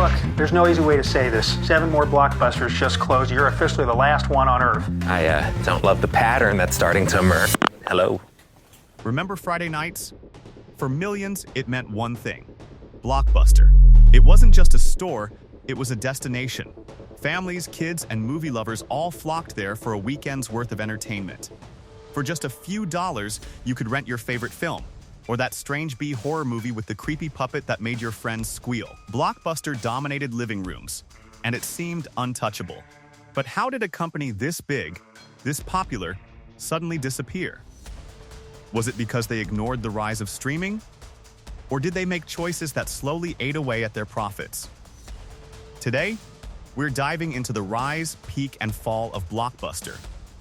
Look, there's no easy way to say this. 7 more Blockbusters just closed. You're officially the last one on Earth. I don't love the pattern that's starting to emerge. Hello? Remember Friday nights? For millions, it meant one thing: Blockbuster. It wasn't just a store, it was a destination. Families, kids, and movie lovers all flocked there for a weekend's worth of entertainment. For just a few dollars, you could rent your favorite film, or that strange B horror movie with the creepy puppet that made your friends squeal. Blockbuster dominated living rooms, and it seemed untouchable. But how did a company this big, this popular, suddenly disappear? Was it because they ignored the rise of streaming? Or did they make choices that slowly ate away at their profits? Today, we're diving into the rise, peak, and fall of Blockbuster,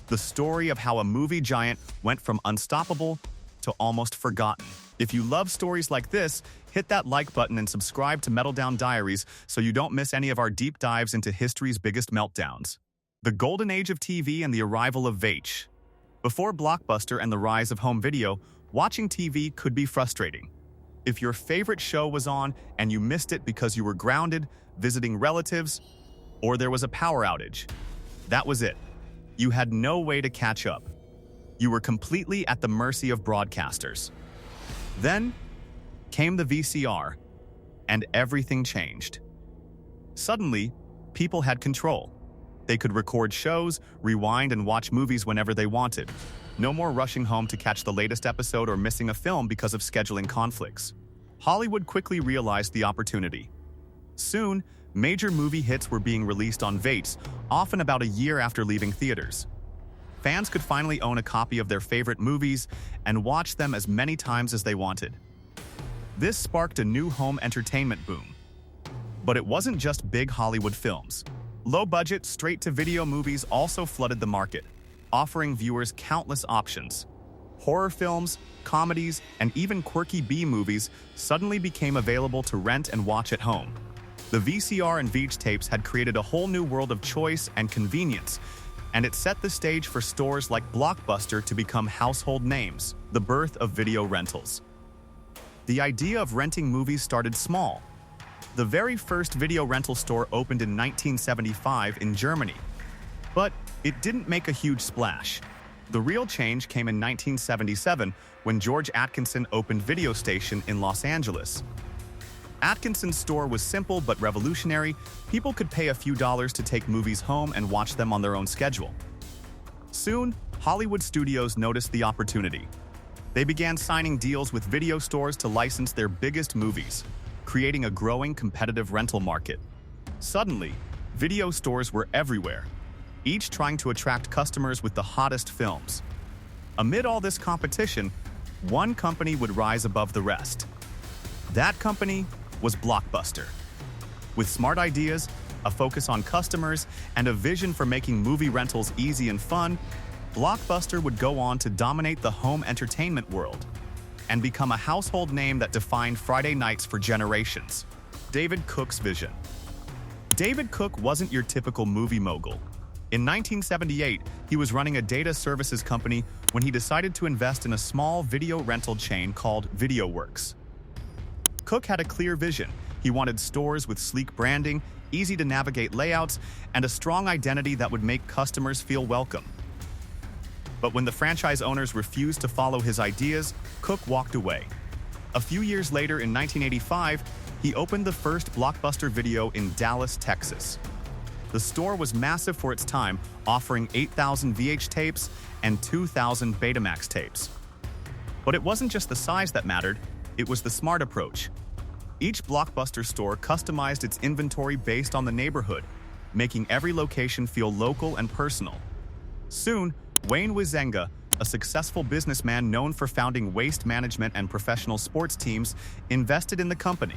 the story of how a movie giant went from unstoppable to almost forgotten. If you love stories like this, hit that like button and subscribe to Meltdown Diaries so you don't miss any of our deep dives into history's biggest meltdowns. The golden age of TV and the arrival of VH. Before Blockbuster and the rise of home video, watching TV could be frustrating. If your favorite show was on and you missed it because you were grounded, visiting relatives, or there was a power outage, that was it. You had no way to catch up. You were completely at the mercy of broadcasters. Then came the VCR, and everything changed. Suddenly, people had control. They could record shows, rewind, and watch movies whenever they wanted. No more rushing home to catch the latest episode or missing a film because of scheduling conflicts. Hollywood quickly realized the opportunity. Soon, major movie hits were being released on VHS, often about a year after leaving theaters. Fans could finally own a copy of their favorite movies and watch them as many times as they wanted. This sparked a new home entertainment boom. But it wasn't just big Hollywood films. Low-budget, straight-to-video movies also flooded the market, offering viewers countless options. Horror films, comedies, and even quirky B-movies suddenly became available to rent and watch at home. The VCR and VH tapes had created a whole new world of choice and convenience, and it set the stage for stores like Blockbuster to become household names, the birth of video rentals. The idea of renting movies started small. The very first video rental store opened in 1975 in Germany, but it didn't make a huge splash. The real change came in 1977 when George Atkinson opened Video Station in Los Angeles. Atkinson's store was simple but revolutionary. People could pay a few dollars to take movies home and watch them on their own schedule. Soon, Hollywood studios noticed the opportunity. They began signing deals with video stores to license their biggest movies, creating a growing competitive rental market. Suddenly, video stores were everywhere, each trying to attract customers with the hottest films. Amid all this competition, one company would rise above the rest. That company was Blockbuster. With smart ideas, a focus on customers, and a vision for making movie rentals easy and fun, Blockbuster would go on to dominate the home entertainment world and become a household name that defined Friday nights for generations. David Cook's vision. David Cook wasn't your typical movie mogul. In 1978, he was running a data services company when he decided to invest in a small video rental chain called VideoWorks. Cook had a clear vision. He wanted stores with sleek branding, easy-to-navigate layouts, and a strong identity that would make customers feel welcome. But when the franchise owners refused to follow his ideas, Cook walked away. A few years later, in 1985, he opened the first Blockbuster Video in Dallas, Texas. The store was massive for its time, offering 8,000 VH tapes and 2,000 Betamax tapes. But it wasn't just the size that mattered, it was the smart approach. Each Blockbuster store customized its inventory based on the neighborhood, making every location feel local and personal. Soon, Wayne Wizenga, a successful businessman known for founding waste management and professional sports teams, invested in the company.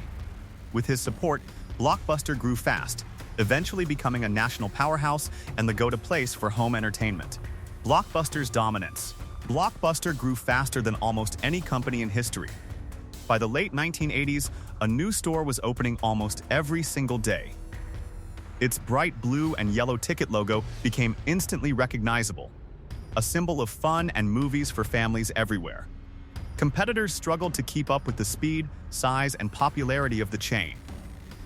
With his support, Blockbuster grew fast, eventually becoming a national powerhouse and the go-to place for home entertainment. Blockbuster's dominance. Blockbuster grew faster than almost any company in history. By the late 1980s, a new store was opening almost every single day. Its bright blue and yellow ticket logo became instantly recognizable, a symbol of fun and movies for families everywhere. Competitors struggled to keep up with the speed, size, and popularity of the chain.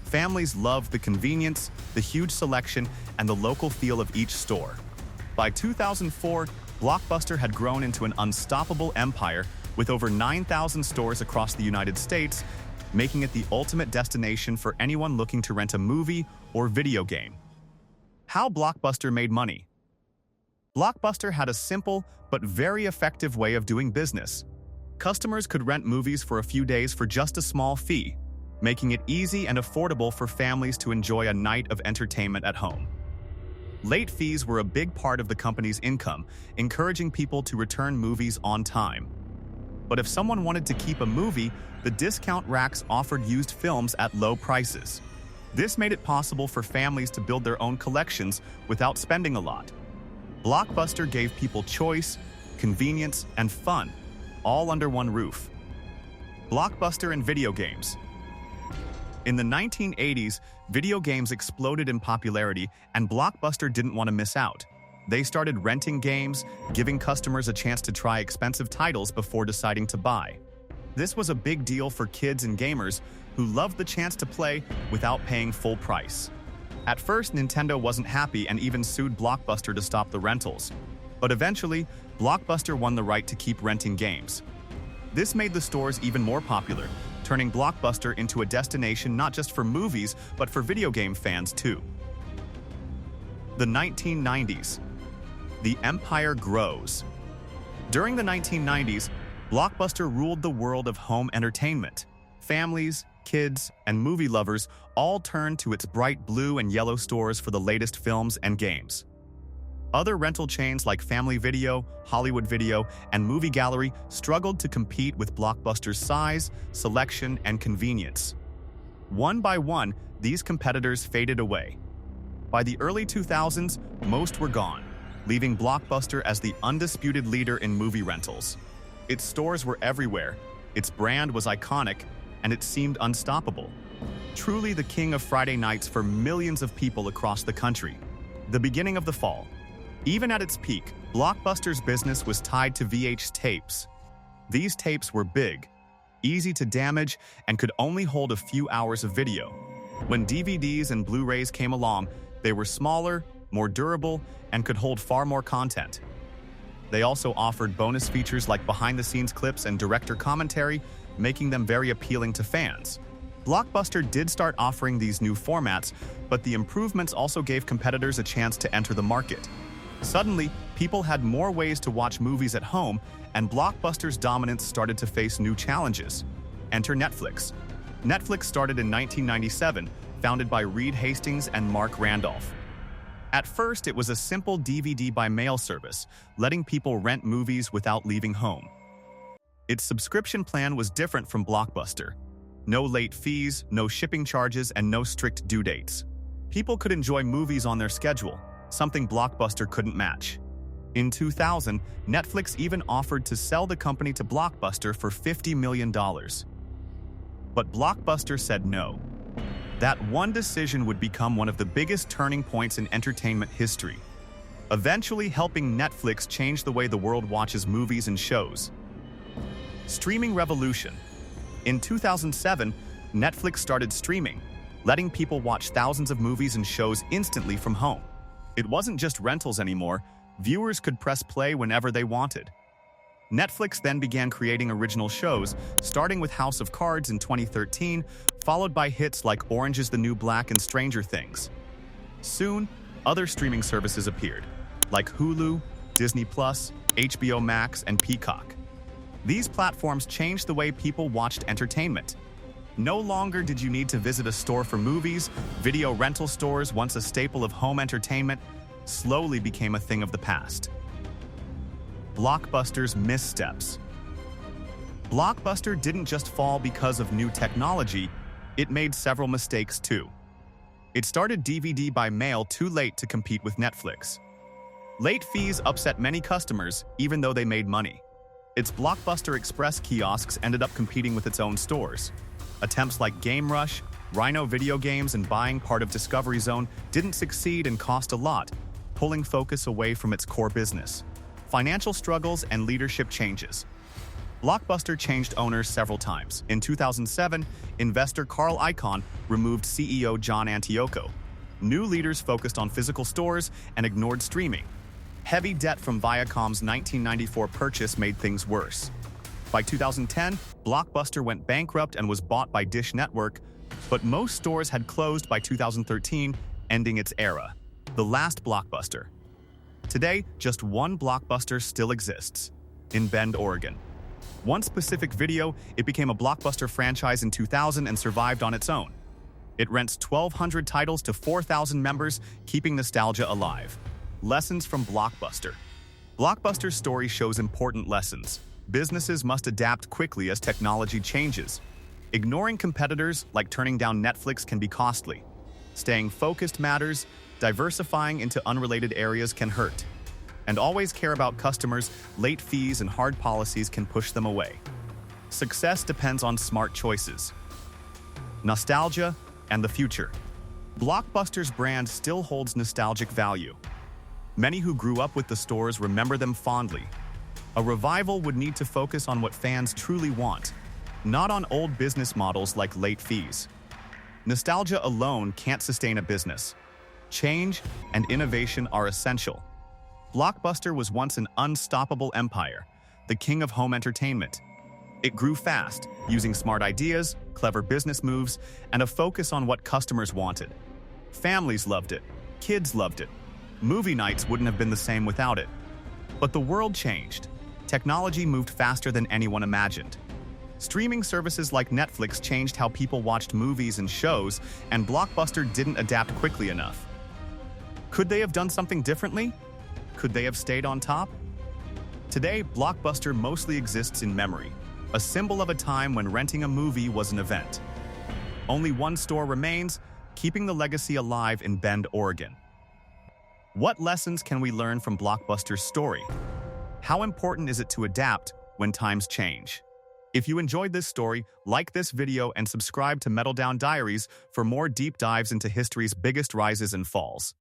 Families loved the convenience, the huge selection, and the local feel of each store. By 2004, Blockbuster had grown into an unstoppable empire with over 9,000 stores across the United States, making it the ultimate destination for anyone looking to rent a movie or video game. How Blockbuster made money. Blockbuster had a simple but very effective way of doing business. Customers could rent movies for a few days for just a small fee, making it easy and affordable for families to enjoy a night of entertainment at home. Late fees were a big part of the company's income, encouraging people to return movies on time. But if someone wanted to keep a movie, the discount racks offered used films at low prices. This made it possible for families to build their own collections without spending a lot. Blockbuster gave people choice, convenience, and fun, all under one roof. Blockbuster and video games. In the 1980s, video games exploded in popularity, and Blockbuster didn't want to miss out. They started renting games, giving customers a chance to try expensive titles before deciding to buy. This was a big deal for kids and gamers who loved the chance to play without paying full price. At first, Nintendo wasn't happy and even sued Blockbuster to stop the rentals. But eventually, Blockbuster won the right to keep renting games. This made the stores even more popular, turning Blockbuster into a destination not just for movies, but for video game fans too. The 1990s. The empire grows. During the 1990s, Blockbuster ruled the world of home entertainment. Families, kids, and movie lovers all turned to its bright blue and yellow stores for the latest films and games. Other rental chains like Family Video, Hollywood Video, and Movie Gallery struggled to compete with Blockbuster's size, selection, and convenience. One by one, these competitors faded away. By the early 2000s, most were gone, leaving Blockbuster as the undisputed leader in movie rentals. Its stores were everywhere, its brand was iconic, and it seemed unstoppable. Truly the king of Friday nights for millions of people across the country. The beginning of the fall. Even at its peak, Blockbuster's business was tied to VH tapes. These tapes were big, easy to damage, and could only hold a few hours of video. When DVDs and Blu-rays came along, they were smaller, more durable, and could hold far more content. They also offered bonus features like behind-the-scenes clips and director commentary, making them very appealing to fans. Blockbuster did start offering these new formats, but the improvements also gave competitors a chance to enter the market. Suddenly, people had more ways to watch movies at home, and Blockbuster's dominance started to face new challenges. Enter Netflix. Netflix started in 1997, founded by Reed Hastings and Mark Randolph. At first, it was a simple DVD by mail service, letting people rent movies without leaving home. Its subscription plan was different from Blockbuster. No late fees, no shipping charges, and no strict due dates. People could enjoy movies on their schedule, something Blockbuster couldn't match. In 2000, Netflix even offered to sell the company to Blockbuster for $50 million. But Blockbuster said no. That one decision would become one of the biggest turning points in entertainment history, eventually helping Netflix change the way the world watches movies and shows. Streaming revolution. In 2007, Netflix started streaming, letting people watch thousands of movies and shows instantly from home. It wasn't just rentals anymore, viewers could press play whenever they wanted. Netflix then began creating original shows, starting with House of Cards in 2013, followed by hits like Orange is the New Black and Stranger Things. Soon, other streaming services appeared, like Hulu, Disney+, HBO Max, and Peacock. These platforms changed the way people watched entertainment. No longer did you need to visit a store for movies. Video rental stores, once a staple of home entertainment, slowly became a thing of the past. Blockbuster's missteps. Blockbuster didn't just fall because of new technology, it made several mistakes too. It started DVD by mail too late to compete with Netflix. Late fees upset many customers, even though they made money. Its Blockbuster Express kiosks ended up competing with its own stores. Attempts like Game Rush, Rhino Video Games, and buying part of Discovery Zone didn't succeed and cost a lot, pulling focus away from its core business. Financial struggles and leadership changes. Blockbuster changed owners several times. In 2007, investor Carl Icahn removed CEO John Antioco. New leaders focused on physical stores and ignored streaming. Heavy debt from Viacom's 1994 purchase made things worse. By 2010, Blockbuster went bankrupt and was bought by Dish Network, but most stores had closed by 2013, ending its era. The last Blockbuster. Today, just one Blockbuster still exists, in Bend, Oregon. Once Pacific Video, it became a Blockbuster franchise in 2000 and survived on its own. It rents 1,200 titles to 4,000 members, keeping nostalgia alive. Lessons from Blockbuster. Blockbuster's story shows important lessons. Businesses must adapt quickly as technology changes. Ignoring competitors, like turning down Netflix, can be costly. Staying focused matters. Diversifying into unrelated areas can hurt. And always care about customers. Late fees and hard policies can push them away. Success depends on smart choices. Nostalgia and the future. Blockbuster's brand still holds nostalgic value. Many who grew up with the stores remember them fondly. A revival would need to focus on what fans truly want, not on old business models like late fees. Nostalgia alone can't sustain a business. Change and innovation are essential. Blockbuster was once an unstoppable empire, the king of home entertainment. It grew fast, using smart ideas, clever business moves, and a focus on what customers wanted. Families loved it. Kids loved it. Movie nights wouldn't have been the same without it. But the world changed. Technology moved faster than anyone imagined. Streaming services like Netflix changed how people watched movies and shows, and Blockbuster didn't adapt quickly enough. Could they have done something differently? Could they have stayed on top? Today, Blockbuster mostly exists in memory, a symbol of a time when renting a movie was an event. Only one store remains, keeping the legacy alive in Bend, Oregon. What lessons can we learn from Blockbuster's story? How important is it to adapt when times change? If you enjoyed this story, like this video and subscribe to Meltdown Diaries for more deep dives into history's biggest rises and falls.